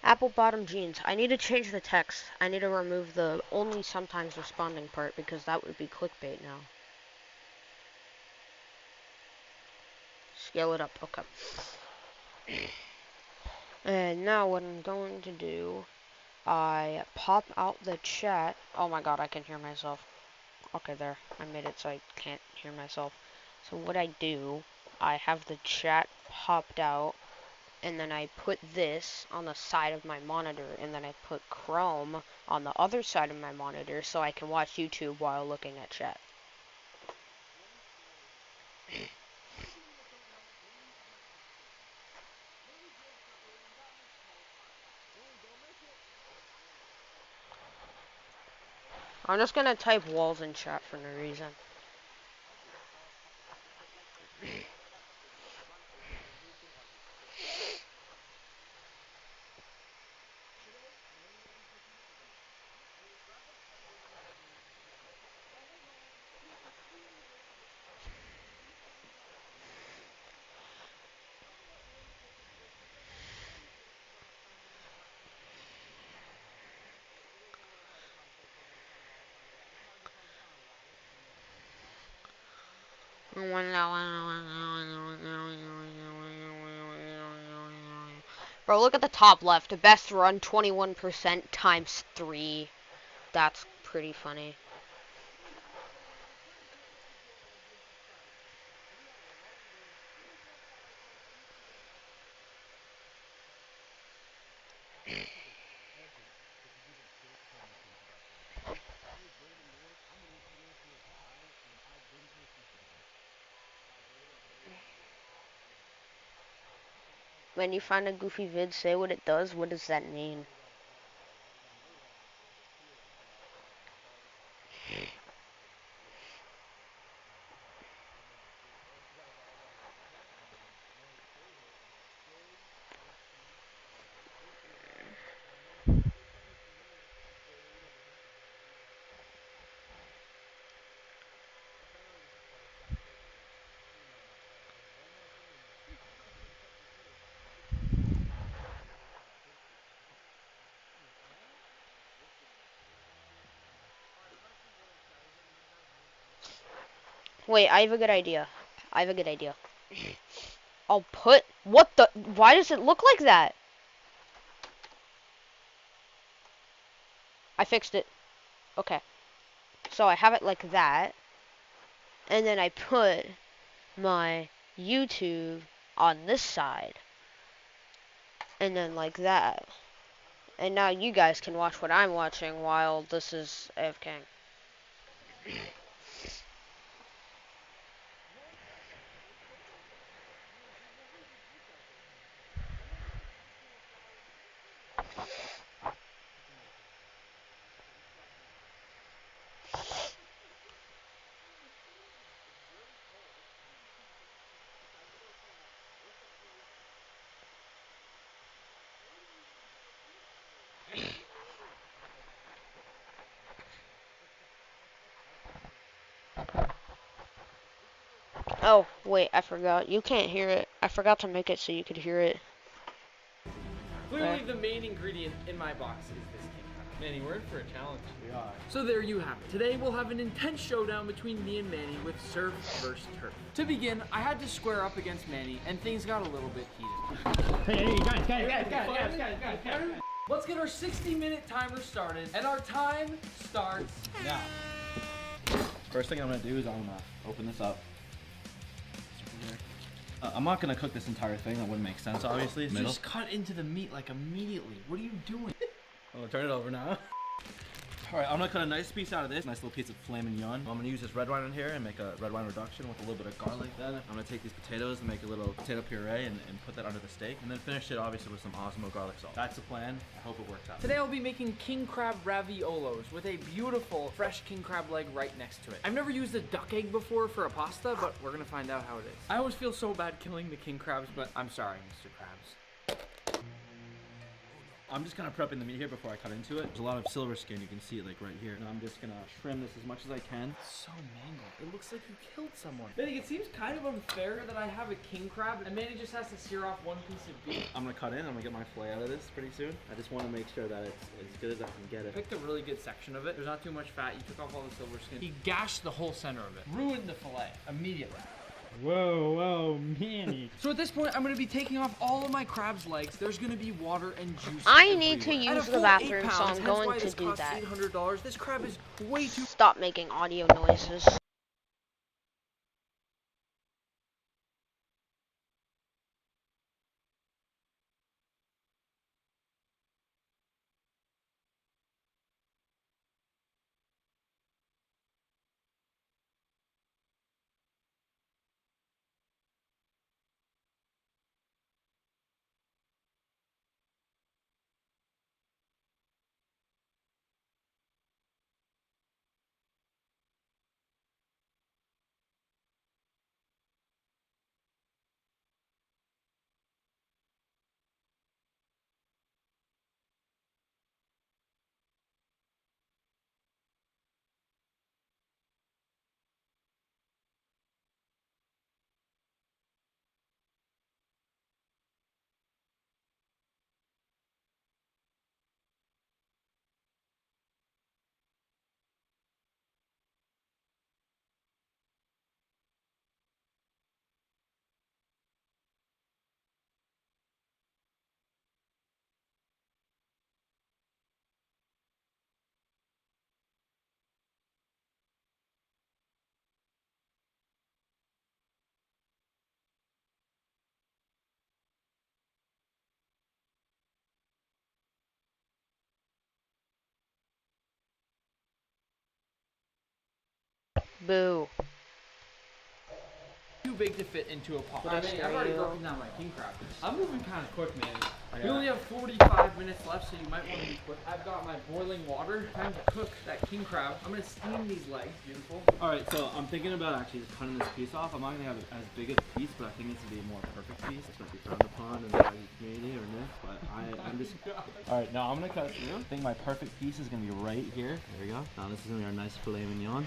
Apple bottom jeans. I need to change the text. I need to remove the only sometimes responding part because that would be clickbait now. Scale it up. Okay. And now what I'm going to do, I pop out the chat. Oh my god, I can hear myself. Okay, there. I made it so I can't hear myself. So what I do, I have the chat popped out, and then I put this on the side of my monitor, and then I put Chrome on the other side of my monitor so I can watch YouTube while looking at chat. I'm just gonna type walls in chat for no reason. Bro, look at the top left. Best run 21% times 3. That's pretty funny. When you find a goofy vid, say what it does. What does that mean? Wait, I have a good idea. I'll put... What the... Why does it look like that? I fixed it. Okay. So I have it like that. And then I put my YouTube on this side. And then like that. And now you guys can watch what I'm watching while this is AFK. Oh, wait, I forgot. You can't hear it. I forgot to make it so you could hear it. Clearly the main ingredient in my box is this king crab. Manny, we're in for a challenge. We are. So there you have it. Today we'll have an intense showdown between me and Manny with surf versus turf. To begin, I had to square up against Manny and things got a little bit heated. Hey, guys. Let's get our 60-minute timer started, and our time starts now. First thing I'm gonna do is I'm gonna open this up. I'm not gonna cook this entire thing. That wouldn't make sense, obviously. Just cut into the meat like immediately. What are you doing? I'm gonna turn it over now. All right, I'm gonna cut a nice piece out of this. Nice little piece of filet mignon. I'm gonna use this red wine in here and make a red wine reduction with a little bit of garlic. Then I'm gonna take these potatoes and make a little potato puree and put that under the steak. And then finish it obviously with some Osmo garlic salt. That's the plan. I hope it works out. Today I'll be making king crab raviolos with a beautiful fresh king crab leg right next to it. I've never used a duck egg before for a pasta, but we're gonna find out how it is. I always feel so bad killing the king crabs, but I'm sorry, Mr. Krabs. I'm just kind of prepping the meat here before I cut into it. There's a lot of silver skin. You can see it like right here. And I'm just gonna trim this as much as I can. It's so mangled. It looks like you killed someone. Manny, it seems kind of unfair that I have a king crab and Manny just has to sear off one piece of beef. I'm gonna cut in. I'm gonna get my fillet out of this pretty soon. I just want to make sure that it's as good as I can get it. Picked a really good section of it. There's not too much fat. You took off all the silver skin. He gashed the whole center of it. Ruined the fillet immediately. Whoa, Manny. So at this point, I'm going to be taking off all of my crab's legs. There's going to be water and juice I need to everywhere. use the bathroom, so I'm going to do that. $800. This crab is way too... Stop making audio noises. Boo. Too big to fit into a pot. What I've are already you? broken down my king crab. I'm moving kind of quick, man. Yeah. We only have 45 minutes left, so you might want to be quick. I've got my boiling water. Time to cook that king crab. I'm going to steam these legs. Beautiful. All right, so I'm thinking about actually just cutting this piece off. I'm not gonna have as big a piece, but I think it's gonna be a more perfect piece. It's gonna be frowned upon in the community or this, but I'm just. All right, now I'm gonna cut through. I think my perfect piece is gonna be right here. There we go. Now this is gonna be our nice filet mignon.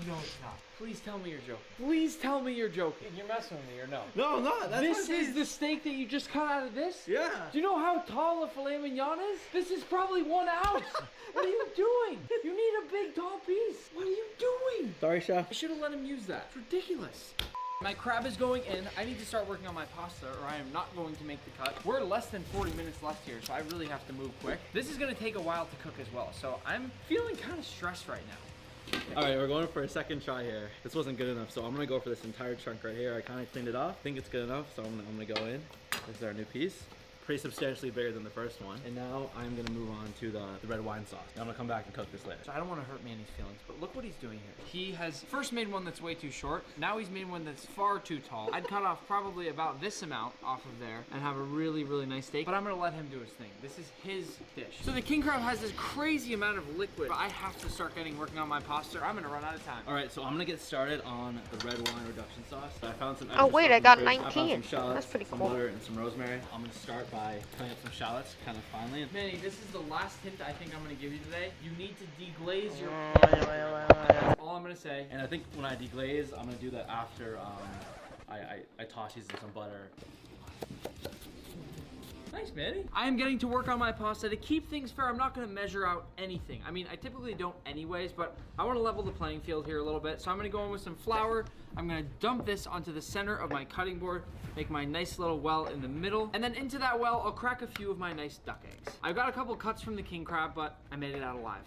No, it's not. Please tell me you're joking. Please tell me you're joking. You're messing with me or no? No, I'm not. This is the steak that you just cut out of this? Yeah. Do you know how tall a filet mignon is? This is probably 1 ounce. What are you doing? You need a big, tall piece. What are you doing? Sorry, chef. I should have let him use that. It's ridiculous. My crab is going in. I need to start working on my pasta or I am not going to make the cut. We're less than 40 minutes left here, so I really have to move quick. This is going to take a while to cook as well, so I'm feeling kind of stressed right now. All right, we're going for a second try here. This wasn't good enough, so I'm gonna go for this entire chunk right here. I kind of cleaned it off. I think it's good enough, so I'm gonna go in. This is our new piece. Pretty substantially bigger than the first one. And now I'm gonna move on to the red wine sauce. I'm gonna come back and cook this later. So I don't want to hurt Manny's feelings, but look what he's doing here. He has first made one that's way too short. Now he's made one that's far too tall. I'd cut off probably about this amount off of there and have a really, really nice steak, but I'm gonna let him do his thing. This is his dish. So the king crab has this crazy amount of liquid. I have to start working on my pasta or I'm gonna run out of time. All right, so I'm gonna get started on the red wine reduction sauce. So I found some. Oh, extra wait, stuff I in got the fridge. I found 19. some shallots, That's pretty some cool. butter and some rosemary. I'm gonna start by cutting up some shallots kind of finely. Manny, this is the last hint I think I'm gonna give you today. You need to deglaze your Wait. That's all I'm gonna say. And I think when I deglaze, I'm gonna do that after I toss these in some butter. Nice, Manny. I am getting to work on my pasta. To keep things fair, I'm not gonna measure out anything. I mean, I typically don't anyways, but I wanna level the playing field here a little bit. So I'm gonna go in with some flour. I'm gonna dump this onto the center of my cutting board, make my nice little well in the middle, and then into that well, I'll crack a few of my nice duck eggs. I've got a couple cuts from the king crab, but I made it out alive.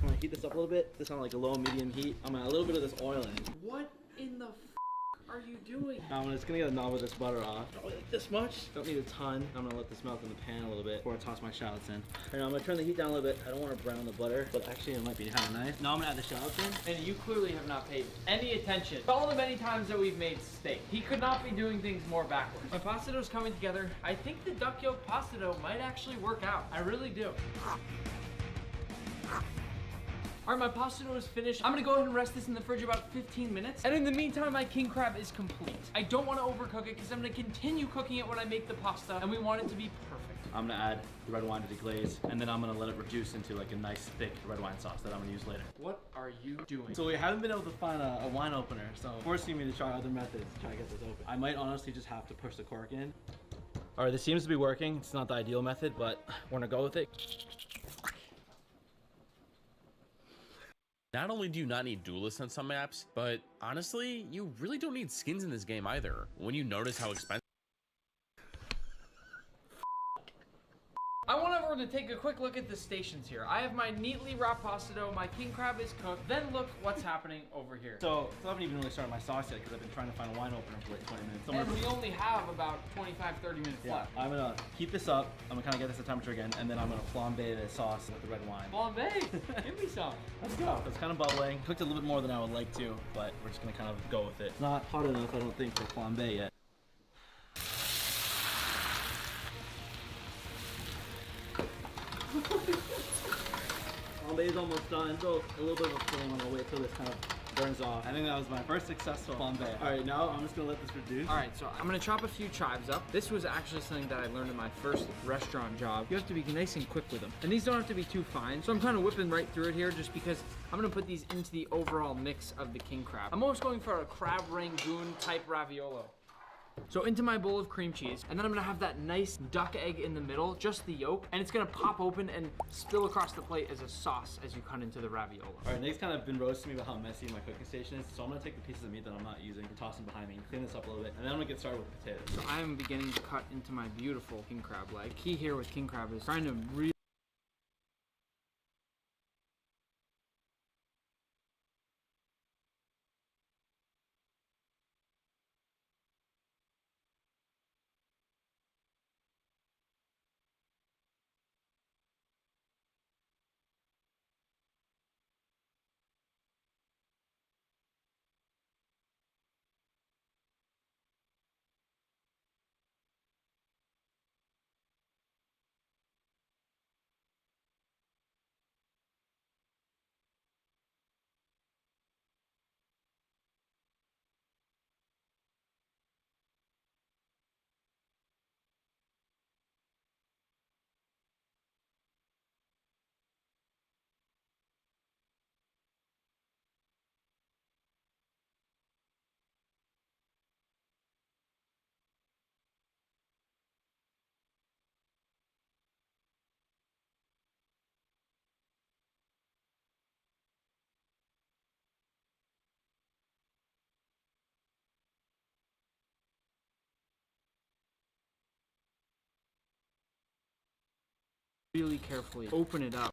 I'm gonna heat this up a little bit. This on like a low medium heat. I'm gonna add a little bit of this oil in. What in the are you doing? Now I'm just gonna get a knob of this butter off. Not like this much. Don't need a ton. I'm gonna let this melt in the pan a little bit before I toss my shallots in. Right now I'm gonna turn the heat down a little bit. I don't want to brown the butter, but actually it might be kind of nice. Now I'm gonna add the shallots in. And you clearly have not paid any attention to all the many times that we've made steak. He could not be doing things more backwards. My pasta dough's coming together. I think the duck yolk pasta dough might actually work out. I really do. All right, my pasta dough is finished. I'm gonna go ahead and rest this in the fridge about 15 minutes. And in the meantime, my king crab is complete. I don't wanna overcook it because I'm gonna continue cooking it when I make the pasta and we want it to be perfect. I'm gonna add the red wine to the glaze, and then I'm gonna let it reduce into like a nice thick red wine sauce that I'm gonna use later. What are you doing? So we haven't been able to find a wine opener, so forcing me to try other methods to try to get this open. I might honestly just have to push the cork in. All right, this seems to be working. It's not the ideal method, but we're gonna go with it. Not only do you not need duelists on some maps, but honestly, you really don't need skins in this game either. When you notice how expensive. I want everyone to take a quick look at the stations here. I have my neatly wrapped pasta dough, my king crab is cooked. Then look what's happening over here. So I haven't even really started my sauce yet because I've been trying to find a wine opener for like 20 minutes. And we only have about 25-30 minutes left. I'm gonna heat this up. I'm gonna kind of get this at temperature again, and then I'm gonna flambe the sauce with the red wine. Flambe, give me some. Let's go. It's kind of bubbling. Cooked a little bit more than I would like to, but we're just gonna kind of go with it. It's not hot enough, I don't think, for flambe yet. Flambe is almost done. So a little bit of a flame. I'm gonna wait till this kind of burns off. I think that was my first successful flambe. All right, now I'm just gonna let this reduce. All right, so I'm gonna chop a few chives up. This was actually something that I learned in my first restaurant job. You have to be nice and quick with them. And these don't have to be too fine. So I'm kind of whipping right through it here just because I'm gonna put these into the overall mix of the king crab. I'm almost going for a crab rangoon type raviolo. So into my bowl of cream cheese, and then I'm gonna have that nice duck egg in the middle, just the yolk, and it's gonna pop open and spill across the plate as a sauce as you cut into the raviolo. All right, Nick's kind of been roasting me about how messy my cooking station is, so I'm gonna take the pieces of meat that I'm not using and toss them behind me, clean this up a little bit, and then I'm gonna get started with potatoes. So I am beginning to cut into my beautiful king crab leg. Key here with king crab is trying to really carefully open it up.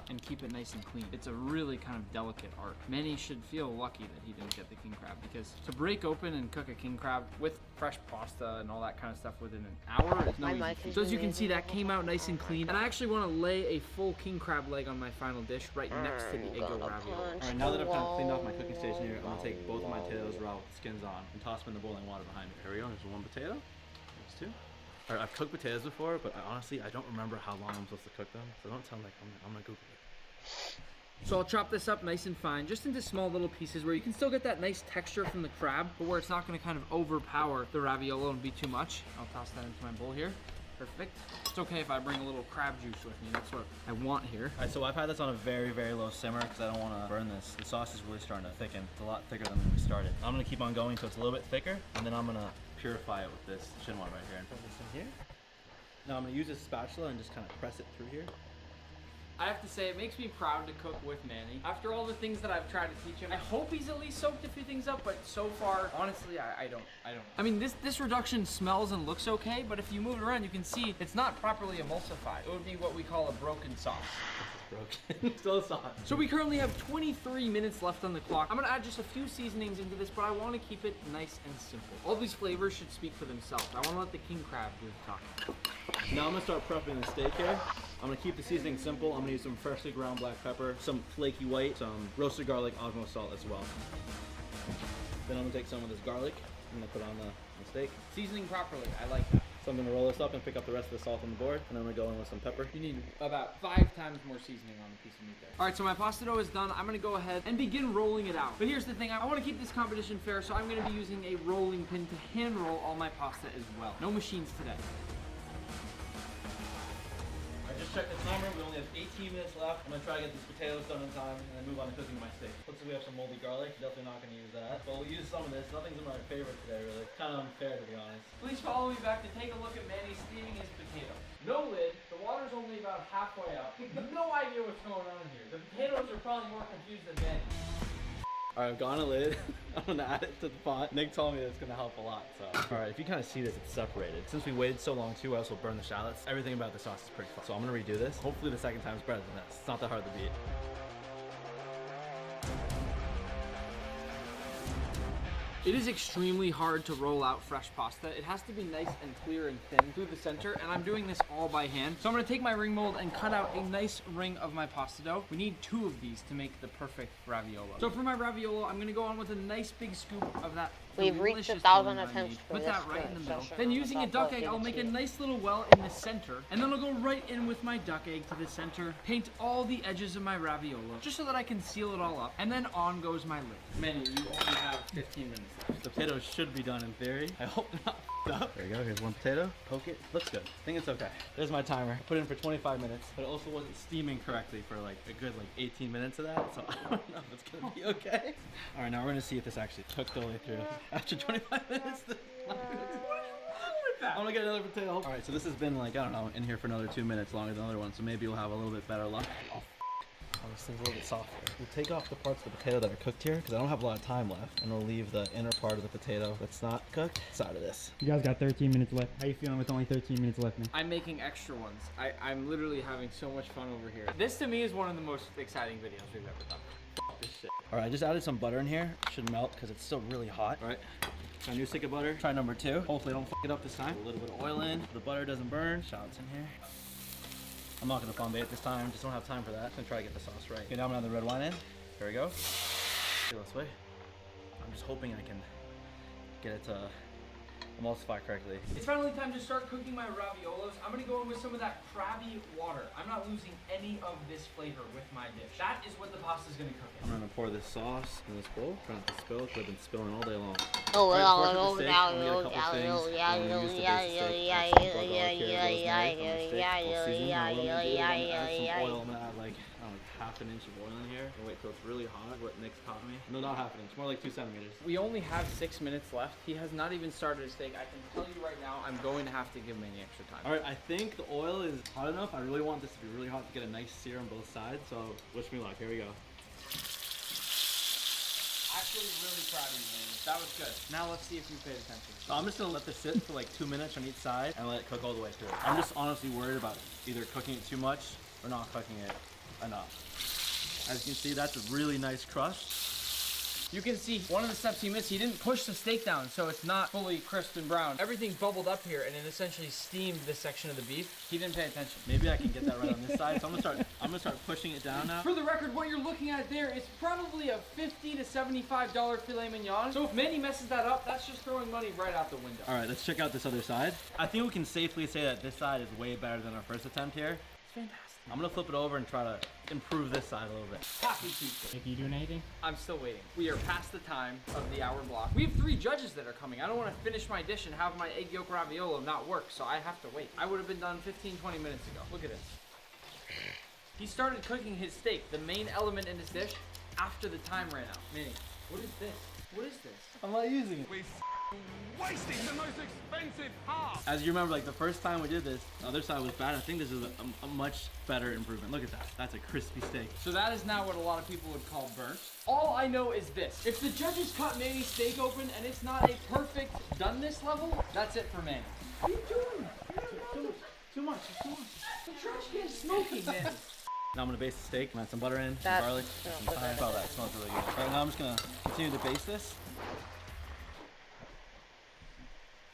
And keep it nice and clean. It's a really kind of delicate art. Manny should feel lucky that he didn't get the king crab, because to break open and cook a king crab with fresh pasta and all that kind of stuff within an hour is no easy feat. So as you can see, that came out nice and clean. And I actually want to lay a full king crab leg on my final dish right next to the Eggo ravioli. All right, now that I've kind of cleaned off my cooking station here, I'm gonna take both of my potatoes raw with the skins on and toss them in the boiling water behind me. Here we go, there's one potato, there's two. All right, I've cooked potatoes before, but honestly, I don't remember how long I'm supposed to cook them, so don't tell me, I'm gonna Google it. So I'll chop this up nice and fine, just into small little pieces where you can still get that nice texture from the crab, but where it's not gonna kind of overpower the raviolo and be too much. I'll toss that into my bowl here. Perfect. It's okay if I bring a little crab juice with me. That's what I want here. All right, so I've had this on a very, very low simmer because I don't want to burn this. The sauce is really starting to thicken. It's a lot thicker than when we started. I'm gonna keep on going so it's a little bit thicker, and then I'm gonna purify it with this chinois right here and put this in here. Now I'm gonna use this spatula and just kind of press it through here. I have to say, it makes me proud to cook with Manny. After all the things that I've tried to teach him, I hope he's at least soaked a few things up, but so far, honestly, I don't. I mean, this reduction smells and looks okay, but if you move it around, you can see it's not properly emulsified. It would be what we call a broken sauce. broken. Still a sauce. So we currently have 23 minutes left on the clock. I'm gonna add just a few seasonings into this, but I want to keep it nice and simple. All these flavors should speak for themselves. I want to let the king crab do the talking. Now I'm gonna start prepping the steak here. I'm gonna keep the seasoning simple. I'm gonna use some freshly ground black pepper, some flaky white, some roasted garlic, osmo salt as well. Then I'm gonna take some of this garlic. I'm gonna put on the steak. Seasoning properly, I like that. So I'm gonna roll this up and pick up the rest of the salt on the board, and I'm gonna go in with some pepper. You need about 5 times more seasoning on a piece of meat there. All right, so my pasta dough is done. I'm gonna go ahead and begin rolling it out. But here's the thing, I wanna keep this competition fair, so I'm gonna be using a rolling pin to hand roll all my pasta as well. No machines today. I just checked the timer. We only have 18 minutes left. I'm gonna try to get these potatoes done in time and then move on to cooking my steak. Looks like we have some moldy garlic. Definitely not gonna use that. But we'll use some of this. Nothing's in my favorite today, really. Kind of unfair, to be honest. Please follow me back to take a look at Manny steaming his potato. No lid, the water's only about halfway up. No idea what's going on here. The potatoes are probably more confused than Manny. Alright, I've gone a lid. I'm gonna add it to the pot. Nick told me it's gonna help a lot, so. Alright, if you kind of see this, it's separated. Since we waited so long too, I also burned the shallots. Everything about the sauce is pretty fun. So I'm gonna redo this. Hopefully the second time's better than this. It's not that hard to beat. It is extremely hard to roll out fresh pasta. It has to be nice and clear and thin through the center, and I'm doing this all by hand. So I'm gonna take my ring mold and cut out a nice ring of my pasta dough. We need 2 of these to make the perfect raviolo. So for my raviolo, I'm gonna go on with a nice big scoop of that. We've reached delicious 1,000 bouillon attempts for Put this that right in the middle. session. Then using a I'll duck give egg, it I'll to make a you. nice little well in the center, and then I'll go right in with my duck egg to the center, paint all the edges of my raviolo, just so that I can seal it all up, and then on goes my lid. Manny, you only have 15 minutes left. The potatoes should be done in theory. I hope not f***ed up. There you go, here's one potato. Poke it, looks good. I think it's okay. There's my timer. I put it in for 25 minutes, but it also wasn't steaming correctly for like a good 18 minutes of that, so I don't know if it's gonna be okay. All right, now we're gonna see if this actually cooked all the way through. After 25 minutes, I'm gonna get another potato. All right, so this has been I don't know, in here for another 2 minutes longer than the other one, so maybe we'll have a little bit better luck. Oh, this thing's a little bit softer. We'll take off the parts of the potato that are cooked here, because I don't have a lot of time left, and we'll leave the inner part of the potato that's not cooked side of this. You guys got 13 minutes left. How you feeling with only 13 minutes left, man? I'm making extra ones. I'm literally having so much fun over here. This to me is one of the most exciting videos we've ever done. F this shit. All right, I just added some butter in here. It should melt because it's still really hot. All right, try a new stick of butter. Try number 2. Hopefully I don't f it up this time. A little bit of oil in. The butter doesn't burn. Shallots in here. I'm not gonna flambe it this time. Just don't have time for that. I'm gonna try to get the sauce right. Okay, now I'm gonna add the red wine in. There we go. Feel this way. I'm just hoping I can get it to emulsify correctly. It's finally time to start cooking my raviolos. I'm gonna go in with some of that crabby water. I'm not losing any of this flavor with my dish. That is what the pasta's gonna cook in. I'm gonna pour this sauce in this bowl. Try not to spill it, because I've been spilling all day long. Oh, Alright, well, before I oh, cook the steak, yeah, I'm gonna get a couple yeah, things. yeah, I'm gonna yeah, use the basic yeah, steak. yeah, Some blood yeah, garlic here, rosemary yeah, from the steak, yeah, full seasoning. yeah, Now what I'm gonna do is yeah, I'm gonna add yeah, some oil. I'm gonna add I don't know, half an inch of oil in here. And wait till it's really hot. What Nick's taught me. No, not half an inch. More like 2 centimeters. We only have 6 minutes left. He has not even started his steak. I can tell you right now, I'm going to have to give Manny extra time. All right, I think the oil is hot enough. I really want this to be really hot to get a nice sear on both sides. So wish me luck. Here we go. Actually, really proud of you, Manny. That was good. Now let's see if you paid attention. So I'm just gonna let this sit for 2 minutes on each side and let it cook all the way through. I'm just honestly worried about either cooking it too much or not cooking it enough. As you can see, that's a really nice crust. You can see one of the steps he missed. He didn't push the steak down, so it's not fully crisp and brown. Everything bubbled up here, and it essentially steamed this section of the beef. He didn't pay attention. Maybe I can get that right on this side. So I'm gonna start pushing it down now. For the record, what you're looking at there is probably a $50 to $75 filet mignon. So if Manny messes that up, that's just throwing money right out the window. All right, let's check out this other side. I think we can safely say that this side is way better than our first attempt here. It's fantastic. I'm gonna flip it over and try to improve this side a little bit. Happy Tuesday. Nick, you doing anything? I'm still waiting. We are past the time of the hour block. We have 3 judges that are coming. I don't want to finish my dish and have my egg yolk raviolo not work, so I have to wait. I would have been done 15, 20 minutes ago. Look at this. He started cooking his steak, the main element in his dish, after the time ran out. Manny, what is this? What is this? I'm not using it. Wasting the most expensive part. As you remember, the first time we did this, the other side was bad. I think this is a much better improvement. Look at that. That's a crispy steak. So that is now what a lot of people would call burnt. All I know is this. If the judges cut Manny's steak open and it's not a perfect doneness level, that's it for Manny. What are you doing? Too much. It's too much. The trash can is smoking, Manny. Now I'm gonna baste the steak. I'm gonna add some butter in, some That garlic, smells some good. thyme. Oh, that smells really good. All right, now I'm just gonna continue to baste this.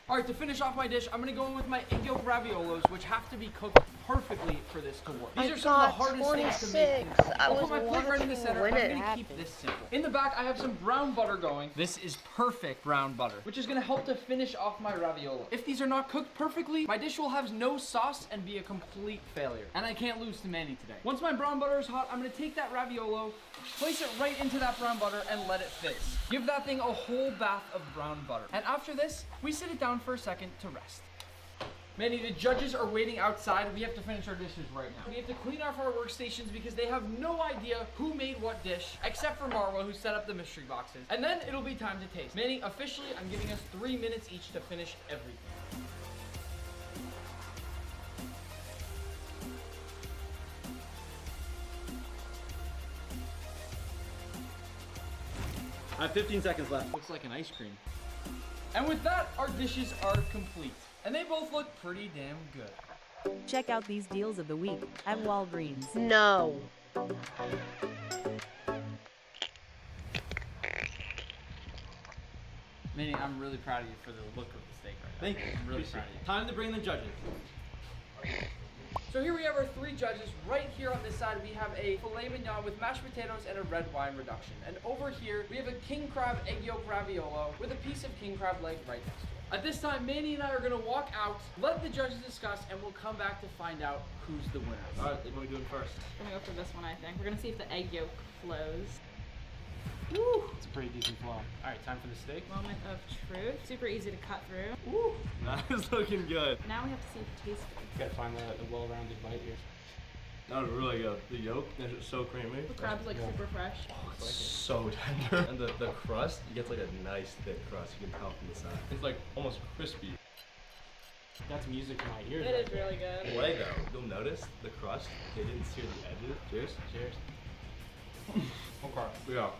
All right, to finish off my dish, I'm gonna go in with my egg yolk raviolos, which have to be cooked perfectly for this to work. These are some of the hardest things to make. I'll put my plate right in the center. I'm gonna keep this simple. In the back, I have some brown butter going. This is perfect brown butter, which is gonna help to finish off my raviolo. If these are not cooked perfectly, my dish will have no sauce and be a complete failure. And I can't lose to Manny today. Once my brown butter is hot, I'm gonna take that raviolo, place it right into that brown butter, and let it fizz. Give that thing a whole bath of brown butter. And after this, we sit it down for a second to rest. Manny, the judges are waiting outside. We have to finish our dishes right now. We have to clean off our workstations because they have no idea who made what dish, except for Marwa, who set up the mystery boxes. And then it'll be time to taste. Manny, officially, I'm giving us 3 minutes each to finish everything. I have 15 seconds left. Looks like an ice cream. And with that, our dishes are complete. And they both look pretty damn good. Check out these deals of the week at Walgreens. No. Manny, I'm really proud of you for the look of the steak right now. Thank you. I'm really proud of you. Time to bring the judges. So here we have our 3 judges. Right here on this side, we have a filet mignon with mashed potatoes and a red wine reduction. And over here, we have a king crab egg yolk raviolo with a piece of king crab leg right next to it. At this time, Manny and I are gonna walk out, let the judges discuss, and we'll come back to find out who's the winner. All right, what are we doing first? We're gonna go for this one, I think. We're gonna see if the egg yolk flows. Woo! It's a pretty decent flow. All right, time for the steak. Moment of truth. Super easy to cut through. Woo! That is looking good. Now we have to see if it tastes good. You gotta find the well-rounded bite here. That was really good. The yolk is just so creamy. The crab's like super fresh. So tender. And the crust, you get like a nice thick crust. You can tell from the side. It's like almost crispy. That's music to my ears. It is really good. The way though, you'll notice the crust, they didn't sear the edges. Cheers. Cheers. Okay. Yeah.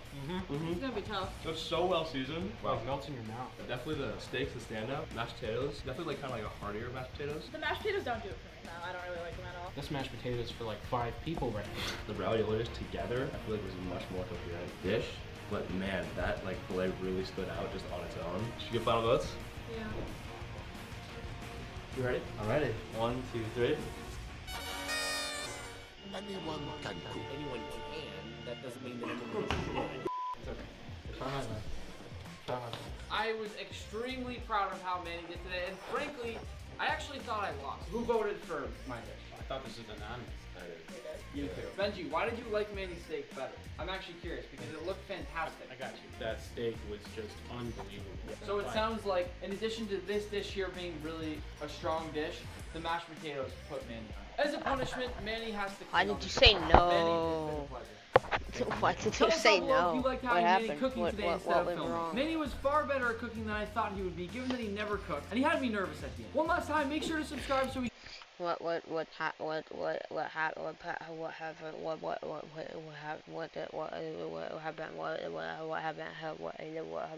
It's gonna be tough. It's so well seasoned. Wow, it melts in your mouth. Definitely the steaks, the standout. Mashed potatoes, definitely like kind of like a heartier mashed potatoes. The mashed potatoes don't do it for me. No, I don't really like them at all. This mashed potatoes for like 5 people right now. The raviolis together, I feel like was a much more coherent dish. But man, that like filet really stood out just on its own. Should we get final votes? Yeah. You ready? I'm ready. 1, 2, 3. Anyone can cook. Anyone can. That doesn't mean that anyone should. It's okay. Try my best. Try my best. I was extremely proud of how Manny did today, and frankly, I actually thought I lost. Who voted for my dish? I thought this was anonymous. You too. Benji, why did you like Manny's steak better? I'm actually curious because it looked fantastic. I got you. That steak was just unbelievable. So it sounds like, in addition to this dish here being really a strong dish, the mashed potatoes put Manny on. As a punishment, Manny has to. Why clean did all you the say dishes. no? Manny, it's been a pleasure. Why did Tell you us say down below if no? you liked how What Manny happened? cooking today instead of went filming. wrong? Manny was far better at cooking than I thought he would be, given that he never cooked, and he had me nervous at the end. One last time, make sure to subscribe so we. What happened? What happened? What happened?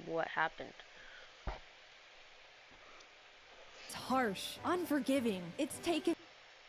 What happened? It's harsh, unforgiving. It's taken.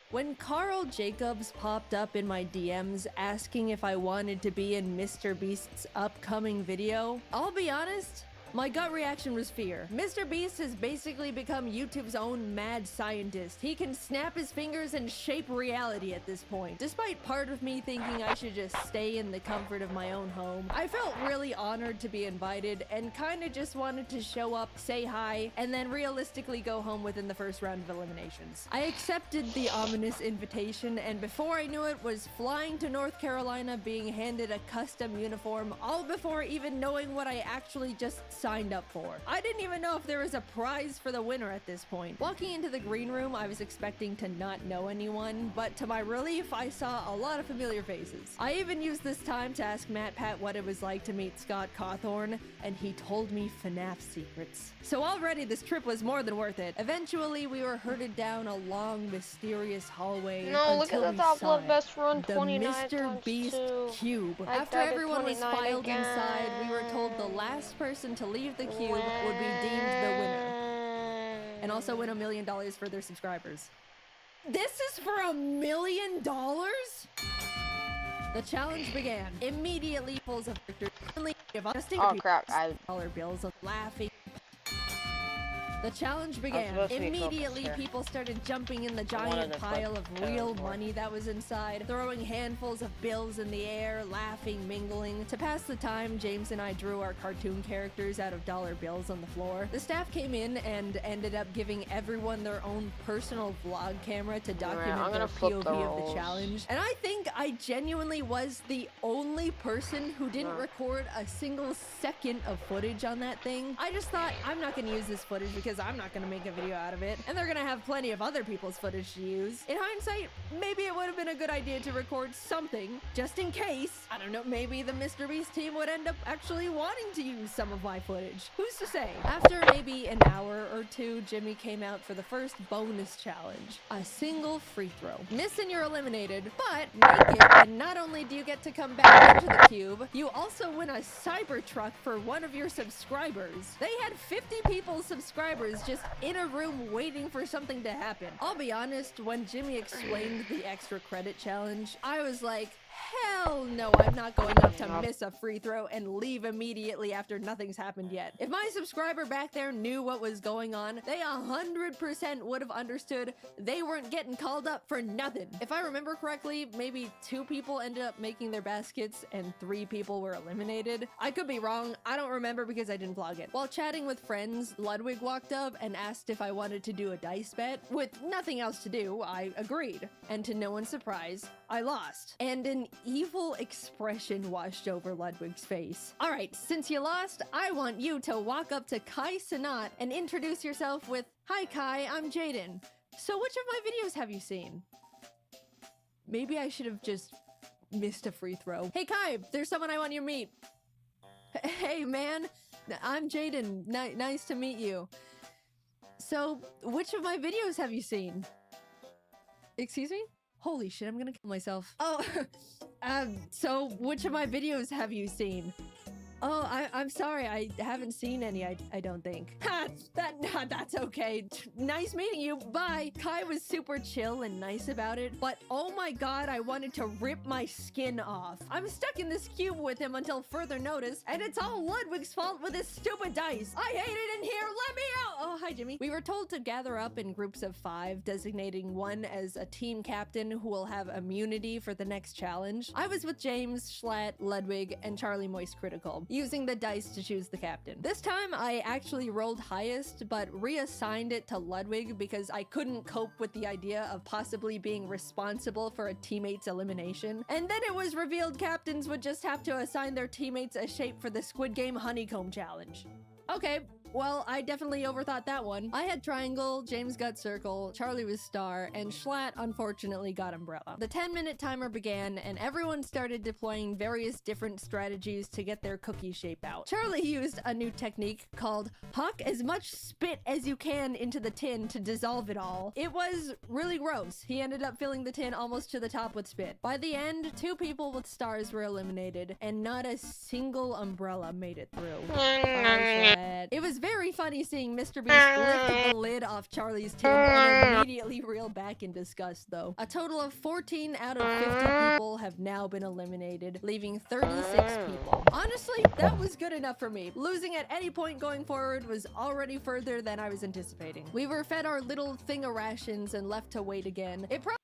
When Carl Jacobs popped up in my DMs asking if I wanted to be in Mr. Beast's upcoming video, I'll be honest, my gut reaction was fear. Mr. Beast has basically become YouTube's own mad scientist. He can snap his fingers and shape reality at this point. Despite part of me thinking I should just stay in the comfort of my own home, I felt really honored to be invited and kinda just wanted to show up, say hi, and then realistically go home within the first round of eliminations. I accepted the ominous invitation, and before I knew it, was flying to North Carolina being handed a custom uniform, all before even knowing what I actually just signed up for. I didn't even know if there was a prize for the winner at this point. Walking into the green room, I was expecting to not know anyone, but to my relief, I saw a lot of familiar faces. I even used this time to ask Matt Pat what it was like to meet Scott Cawthorn, and he told me FNAF secrets. So already this trip was more than worth it. Eventually, we were herded down a long, mysterious hallway. No, look at until the we top saw left best run the 29 Mr. times Beast 2. cube. I After died at everyone was 29 filed again. inside, we were told the last person to leave the cube would be deemed the winner, and also win $1 million for their subscribers. This is for $1 million? The challenge began. Immediately pulls a victory. Oh crap, dollar bills of laughing. The challenge began. supposed to be Immediately, focused here. people started jumping in the wanted giant to pile put of real more. money that was inside, throwing handfuls of bills in the air, laughing, mingling. To pass the time, James and I drew our cartoon characters out of dollar bills on the floor. The staff came in and ended up giving everyone their own personal vlog camera to document I'm their gonna flip POV the of the roles. challenge. And I think I genuinely was the only person who didn't record a single second of footage on that thing. I just thought, I'm not gonna use this footage because I'm not gonna make a video out of it, and they're gonna have plenty of other people's footage to use. In hindsight, maybe it would have been a good idea to record something, just in case. I don't know, maybe the Mr. Beast team would end up actually wanting to use some of my footage. Who's to say? After maybe an hour or two, Jimmy came out for the first bonus challenge. A single free throw. Miss and you're eliminated, but make it, and not only do you get to come back into the cube, you also win a cyber truck for one of your subscribers. They had 50 people's subscribers just in a room waiting for something to happen. I'll be honest, when Jimmy explained the extra credit challenge, I was like, hell no, I'm not going up to miss a free throw and leave immediately after nothing's happened yet. If my subscriber back there knew what was going on, they 100% would have understood they weren't getting called up for nothing. If I remember correctly, maybe 2 people ended up making their baskets and 3 people were eliminated. I could be wrong. I don't remember because I didn't vlog it. While chatting with friends, Ludwig walked up and asked if I wanted to do a dice bet. With nothing else to do, I agreed. And to no one's surprise, I lost. And an evil expression washed over Ludwig's face. All right, since you lost, I want you to walk up to Kai Sanat and introduce yourself with, "Hi Kai, I'm Jaden. So which of my videos have you seen?" Maybe I should have just missed a free throw. "Hey Kai, there's someone I want you to meet." "Hey man, I'm Jaden. Nice to meet you. So which of my videos have you seen?" Excuse me? Holy shit, I'm gonna kill myself. "Oh, so which of my videos have you seen?" "Oh, I'm sorry, I haven't seen any, I don't think." "Ha! That's okay. Nice meeting you, bye." Kai was super chill and nice about it, but oh my god, I wanted to rip my skin off. I'm stuck in this cube with him until further notice, and it's all Ludwig's fault with his stupid dice. I hate it in here, let me out! Oh, hi Jimmy. We were told to gather up in groups of 5, designating one as a team captain who will have immunity for the next challenge. I was with James, Schlatt, Ludwig, and Charlie Moist Critical, using the dice to choose the captain. This time, I actually rolled highest, but reassigned it to Ludwig because I couldn't cope with the idea of possibly being responsible for a teammate's elimination. And then it was revealed captains would just have to assign their teammates a shape for the Squid Game Honeycomb Challenge. Okay, well, I definitely overthought that one. I had triangle, James got circle, Charlie was star, and Schlatt unfortunately got umbrella. The 10-minute timer began, and everyone started deploying various different strategies to get their cookie shape out. Charlie used a new technique called huck as much spit as you can into the tin to dissolve it all. It was really gross. He ended up filling the tin almost to the top with spit. By the end, 2 people with stars were eliminated, and not a single umbrella made it through. It was very funny seeing Mr. Beast lift the lid off Charlie's tin and immediately reel back in disgust, though. A total of 14 out of 50 people have now been eliminated, leaving 36 people. Honestly, that was good enough for me. Losing at any point going forward was already further than I was anticipating. We were fed our little thing of rations and left to wait again. It probably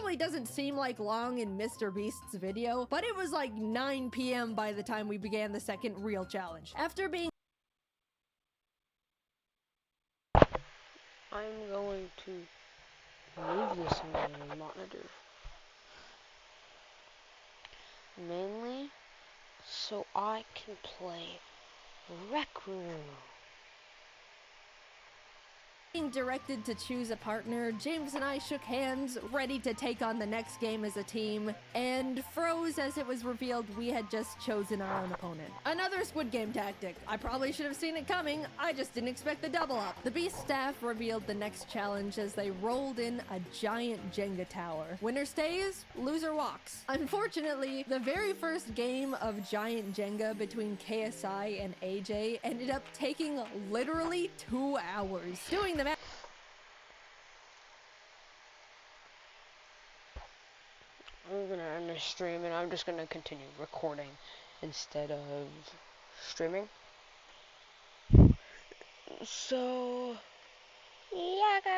probably doesn't seem like long in Mr. Beast's video, but it was like 9 p.m. by the time we began the second real challenge. After being I'm going to move this on my monitor. Mainly so I can play Rec Room. being directed to choose a partner, James and I shook hands, ready to take on the next game as a team, and froze as it was revealed we had just chosen our own opponent. Another Squid Game tactic. I probably should have seen it coming, I just didn't expect the double up. The Beast staff revealed the next challenge as they rolled in a giant Jenga tower. Winner stays, loser walks. Unfortunately, the very first game of giant Jenga between KSI and AJ ended up taking literally 2 hours. Doing the math. I'm gonna end the stream and I'm just gonna continue recording instead of streaming. So, yeah, guys.